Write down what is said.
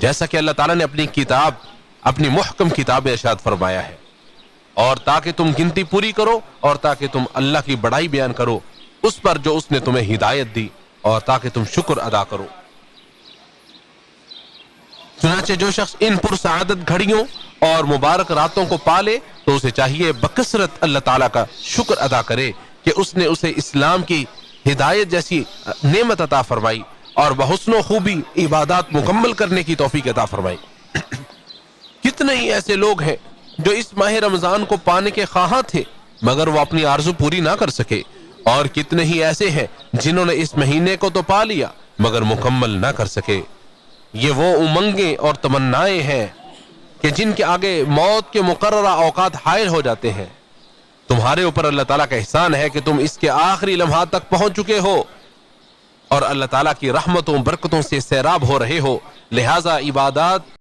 جیسا کہ اللہ تعالیٰ نے اپنی کتاب، اپنی محکم کتاب میں ارشاد فرمایا ہے، اور تاکہ تم گنتی پوری کرو اور تاکہ تم اللہ کی بڑائی بیان کرو اس پر جو اس نے تمہیں ہدایت دی، اور تاکہ تم شکر ادا کرو۔ چنانچہ جو شخص ان پرسعادت گھڑیوں اور مبارک راتوں کو پالے تو اسے چاہیے بکثرت اللہ تعالیٰ کا شکر ادا کرے کہ اس نے اسے اسلام کی ہدایت جیسی نعمت عطا فرمائی اور بحسن و خوبی عبادات مکمل کرنے کی توفیق عطا فرمائی۔ کتنے ہی ایسے لوگ ہیں جو اس ماہ رمضان کو پانے کے خواہاں تھے مگر وہ اپنی آرزو پوری نہ کر سکے، اور کتنے ہی ایسے ہیں جنہوں نے اس مہینے کو تو پا لیا مگر مکمل نہ کر سکے۔ یہ وہ امنگیں اور تمنائیں ہیں کہ جن کے آگے موت کے مقررہ اوقات حائل ہو جاتے ہیں۔ تمہارے اوپر اللہ تعالیٰ کا احسان ہے کہ تم اس کے آخری لمحات تک پہنچ چکے ہو اور اللہ تعالیٰ کی رحمتوں برکتوں سے سیراب ہو رہے ہو، لہذا عبادات